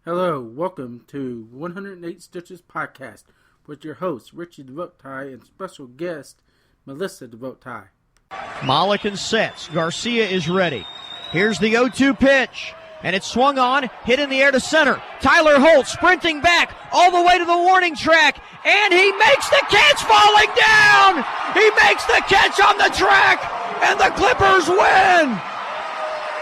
Hello, welcome to 108 Stitches Podcast with your host, Richie DeVote-Ty, and special guest, Melissa DeVote-Ty. Mollican sets. Garcia is ready. Here's the 0-2 pitch, and it's swung on, hit in the air to center. Tyler Holt sprinting back all the way to the warning track, and he makes the catch falling down! He makes the catch on the track, and the Clippers win!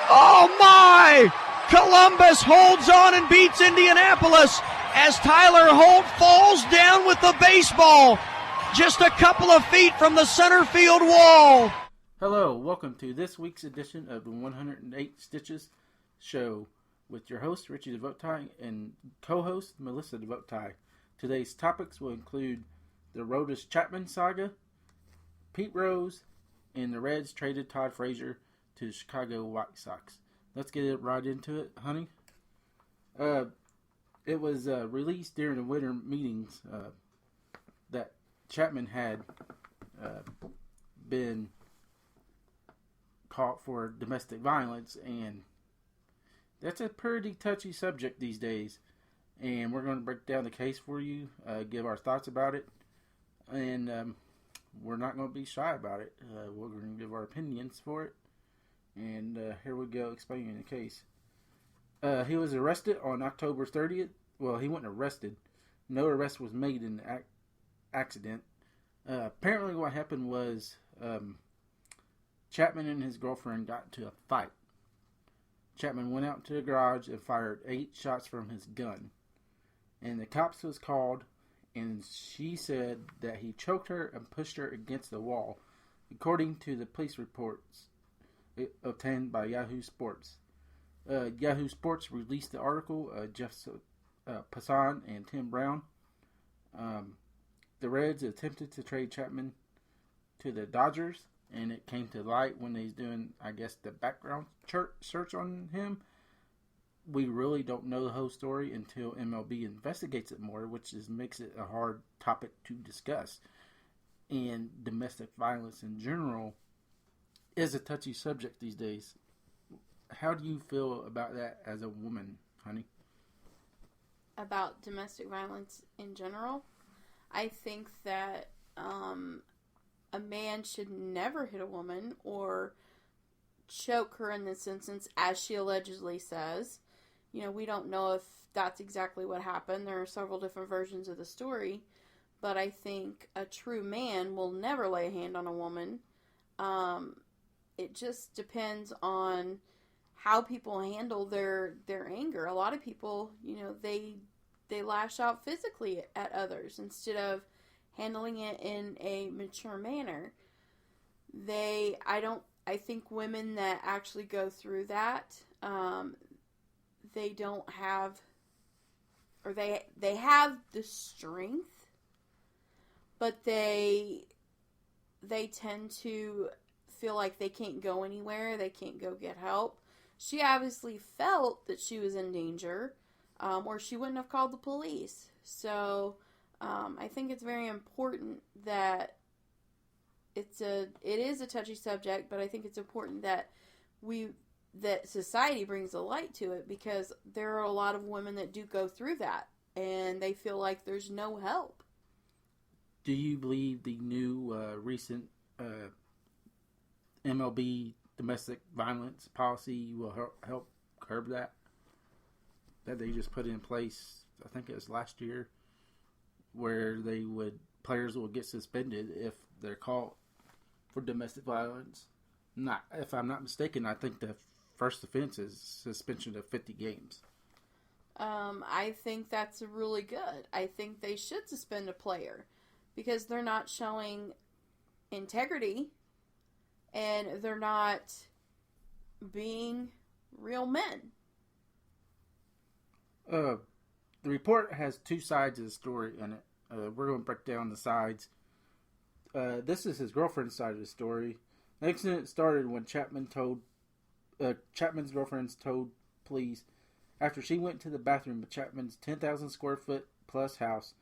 Oh my! Columbus holds on and beats Indianapolis as Tyler Holt falls down with the baseball just a couple of feet from the center field wall. Hello, welcome to this week's edition of the 108 Stitches show with your host, Richie DeVote-Ty, and co-host, Melissa DeVote-Ty. Today's topics will include the Aroldis Chapman saga, Pete Rose, and the Reds traded Todd Frazier to the Chicago White Sox. Let's get it right into it, honey. It was released during the winter meetings that Chapman had been caught for domestic violence, and that's a pretty touchy subject these days. And we're going to break down the case for you, give our thoughts about it, and we're not going to be shy about it. We're going to give our opinions for it. And here we go, explaining the case. He was arrested on October 30th. Well, he wasn't arrested. No arrest was made in the accident. Apparently what happened was Chapman and his girlfriend got into a fight. Chapman went out to the garage and fired 8 shots from his gun. And the cops was called, and she said that he choked her and pushed her against the wall, according to the police reports obtained by Yahoo Sports. Yahoo Sports released the article. Jeff Passan and Tim Brown. The Reds attempted to trade Chapman to the Dodgers, and it came to light when they was doing, I guess, the background search on him. We really don't know the whole story until MLB investigates it more, which makes it a hard topic to discuss. And domestic violence in general is a touchy subject these days. How do you feel about that as a woman, honey? About domestic violence in general? I think that a man should never hit a woman or choke her in this instance, as she allegedly says. You know, we don't know if that's exactly what happened. There are several different versions of the story. But I think a true man will never lay a hand on a woman. It just depends on how people handle their anger. A lot of people, you know, they lash out physically at others instead of handling it in a mature manner. I think women that actually go through that, they don't have, or they have the strength, but they tend to feel like they can't go anywhere, they can't go get help. She obviously felt that she was in danger, or she wouldn't have called the police. So I think it's very important that it is a touchy subject, but I think it's important that society brings a light to it, because there are a lot of women that do go through that, and they feel like there's no help. Do you believe the new recent MLB domestic violence policy will help curb that they just put in place? I think it was last year, where players will get suspended if they're caught for domestic violence. If I'm not mistaken, I think the first offense is suspension of 50 games. I think that's really good. I think they should suspend a player because they're not showing integrity and they're not being real men. The report has 2 sides of the story in it. We're going to break down the sides. This is his girlfriend's side of the story. The incident started when Chapman's girlfriend told police after she went to the bathroom of Chapman's 10,000 square foot plus house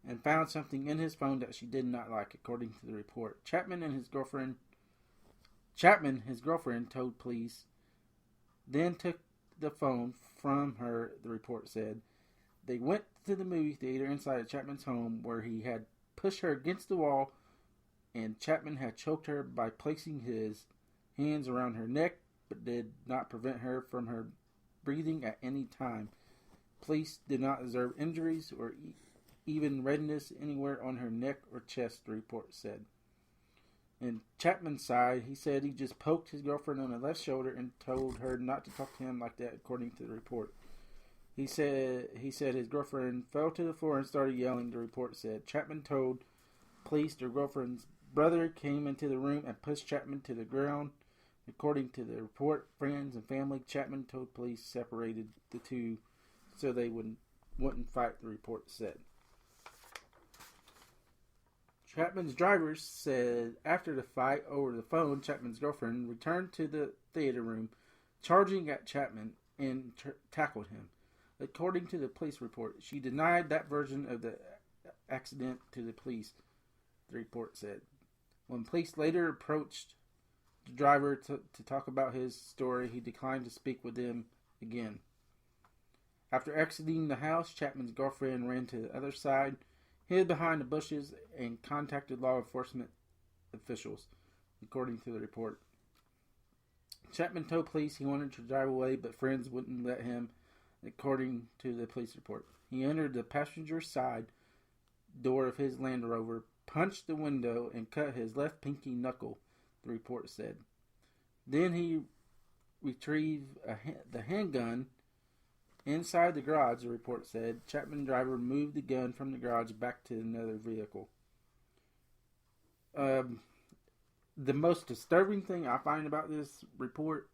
and found something in his phone that she did not like, according to the report. Chapman, his girlfriend, told police, then took the phone from her, the report said. They went to the movie theater inside Chapman's home where he had pushed her against the wall and Chapman had choked her by placing his hands around her neck but did not prevent her from her breathing at any time. Police did not observe injuries or even redness anywhere on her neck or chest, the report said. In Chapman's side, he said he just poked his girlfriend on the left shoulder and told her not to talk to him like that, according to the report. He said his girlfriend fell to the floor and started yelling, the report said. Chapman told police their girlfriend's brother came into the room and pushed Chapman to the ground. According to the report, friends and family, Chapman told police separated the two so they wouldn't fight, the report said. Chapman's driver said after the fight over the phone, Chapman's girlfriend returned to the theater room, charging at Chapman and tackled him. According to the police report, she denied that version of the accident to the police, the report said. When police later approached the driver to talk about his story, he declined to speak with them again. After exiting the house, Chapman's girlfriend ran to the other side, hid behind the bushes, and contacted law enforcement officials, according to the report. Chapman told police he wanted to drive away, but friends wouldn't let him, according to the police report. He entered the passenger side door of his Land Rover, punched the window, and cut his left pinky knuckle, the report said. Then he retrieved the handgun inside the garage, the report said. Chapman driver moved the gun from the garage back to another vehicle. The most disturbing thing I find about this report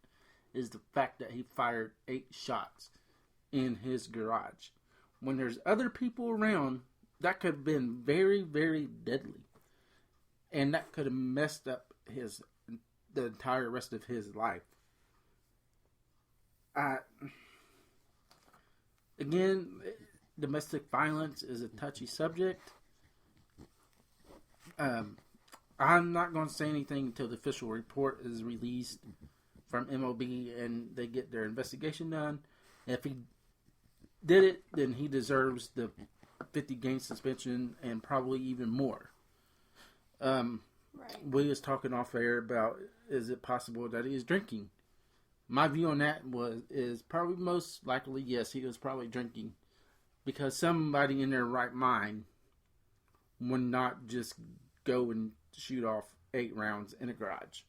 is the fact that he fired 8 shots in his garage. When there's other people around, that could have been very, very deadly. And that could have messed up the entire rest of his life. Again, domestic violence is a touchy subject. I'm not going to say anything until the official report is released from MLB and they get their investigation done. If he did it, then he deserves the 50-game suspension and probably even more. Right. We was talking off air about, is it possible that he is drinking? My view on that is probably most likely yes, he was probably drinking, because somebody in their right mind would not just go and shoot off 8 rounds in a garage.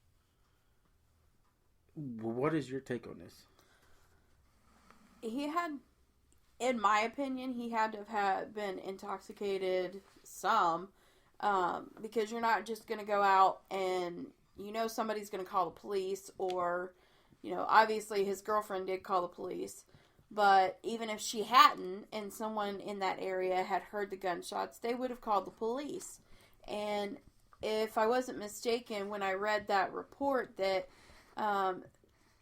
What is your take on this? He had, in my opinion, he had to have been intoxicated some, because you're not just going to go out and somebody's going to call the police, or obviously his girlfriend did call the police, but even if she hadn't and someone in that area had heard the gunshots, they would have called the police. And if I wasn't mistaken, when I read that report that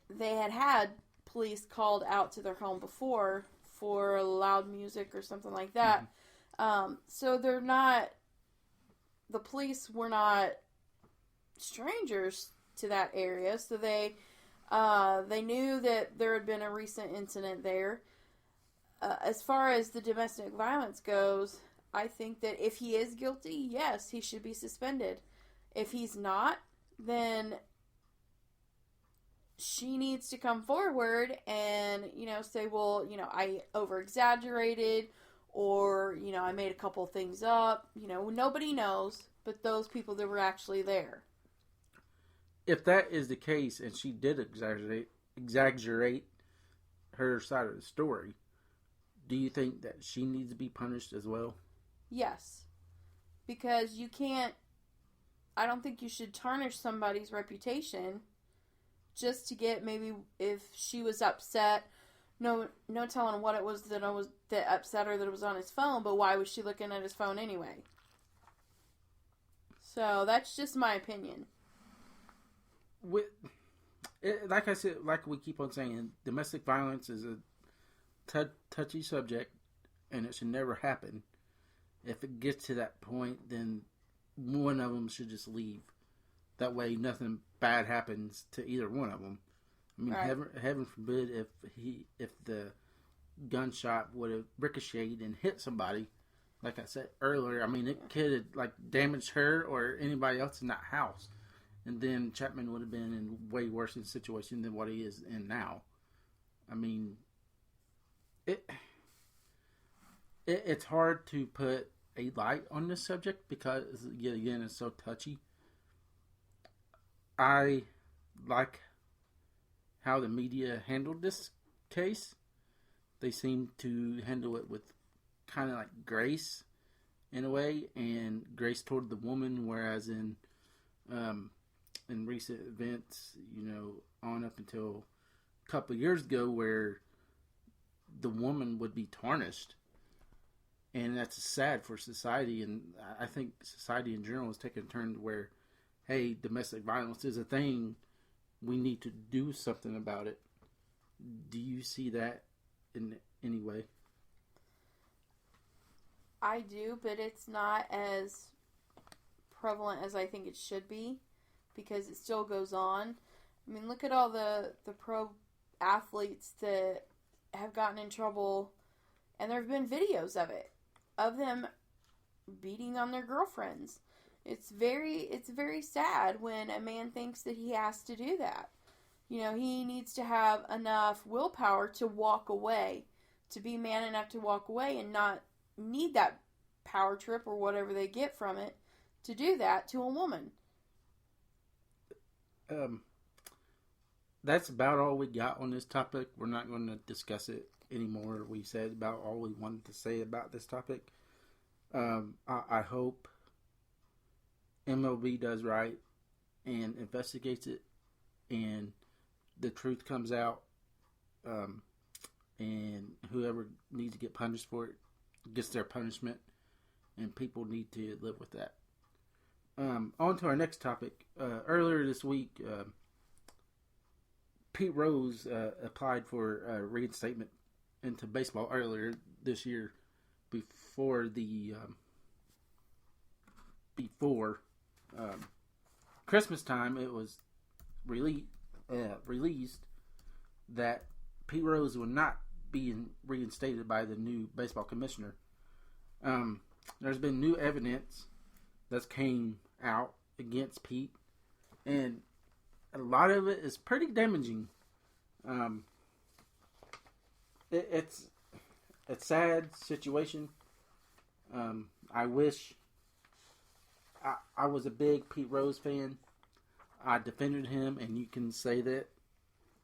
they had police called out to their home before for loud music or something like that. Mm-hmm. So the police were not strangers to that area, so they knew that there had been a recent incident there. As far as the domestic violence goes, I think that if he is guilty, yes, he should be suspended. If he's not, then she needs to come forward and, say, well, I over-exaggerated, or, I made a couple things up. Nobody knows but those people that were actually there. If that is the case, and she did exaggerate her side of the story, do you think that she needs to be punished as well? Yes. Because I don't think you should tarnish somebody's reputation just to get, maybe if she was upset, no telling what it was that upset her that it was on his phone, but why was she looking at his phone anyway? So that's just my opinion. Like I said, like we keep on saying, domestic violence is a touchy subject, and it should never happen. If it gets to that point, then one of them should just leave. That way, nothing bad happens to either one of them. I mean, right. Heaven forbid if the gunshot would have ricocheted and hit somebody, like I said earlier, I mean, it could have like damaged her or anybody else in that house, and then Chapman would have been in way worse in situation than what he is in now. I mean, it's hard to put a light on this subject because, yet again, it's so touchy. I like how the media handled this case. They seem to handle it with kind of like grace in a way, and grace toward the woman, whereas in recent events, on up until a couple of years ago, where the woman would be tarnished, and that's sad for society. And I think society in general is taking a turn to where, hey, domestic violence is a thing. We need to do something about it. Do you see that in any way? I do, but it's not as prevalent as I think it should be, because it still goes on. I mean, look at all the pro athletes that have gotten in trouble, and there have been videos of it, of them beating on their girlfriends. It's very sad when a man thinks that he has to do that. He needs to have enough willpower to walk away, to be man enough to walk away and not need that power trip or whatever they get from it to do that to a woman. That's about all we got on this topic. We're not going to discuss it anymore. We said about all we wanted to say about this topic. I hope MLB does right and investigates it, and the truth comes out, and whoever needs to get punished for it gets their punishment, and people need to live with that. On to our next topic. Earlier this week, Pete Rose applied for reinstatement into baseball earlier this year before Christmas time. It was released that Pete Rose would not be reinstated by the new baseball commissioner. There's been new evidence that's came out against Pete, and a lot of it is pretty damaging. It's a sad situation. I wish I was a big Pete Rose fan. I defended him, and you can say that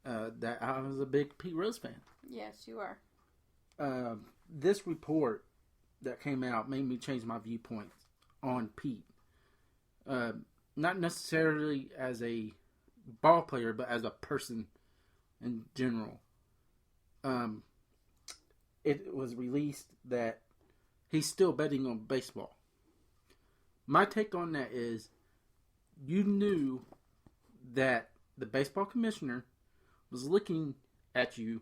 that I was a big Pete Rose fan. Yes, you are. This report that came out made me change my viewpoint on Pete. Not necessarily as a ball player, but as a person in general. It was released that he's still betting on baseball. My take on that is, you knew that the baseball commissioner was looking at you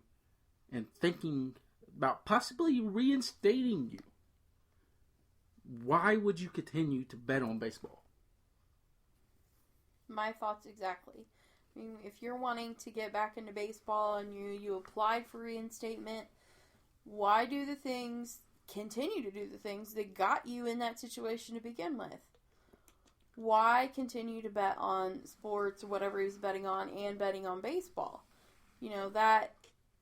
and thinking about possibly reinstating you. Why would you continue to bet on baseball? My thoughts exactly. I mean, if you're wanting to get back into baseball and you applied for reinstatement, why continue to do the things that got you in that situation to begin with? Why continue to bet on sports or whatever he was betting on and betting on baseball? That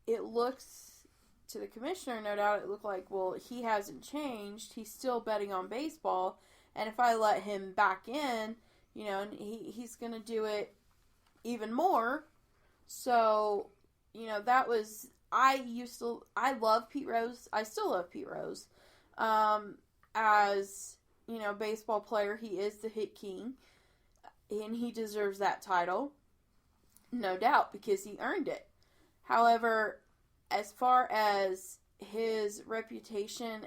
it looks to the commissioner, no doubt, it looked like, well, he hasn't changed. He's still betting on baseball. And if I let him back in, and he's going to do it even more. So, that was, I love Pete Rose. I still love Pete Rose. As, baseball player, he is the hit king. And he deserves that title. No doubt, because he earned it. However, as far as his reputation,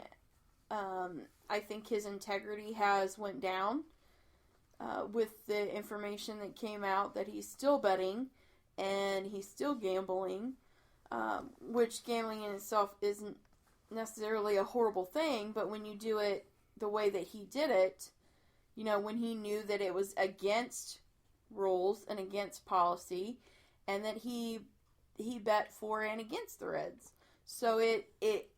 I think his integrity has went down with the information that came out that he's still betting and he's still gambling, which gambling in itself isn't necessarily a horrible thing, but when you do it the way that he did it, when he knew that it was against rules and against policy, and that he bet for and against the Reds. So it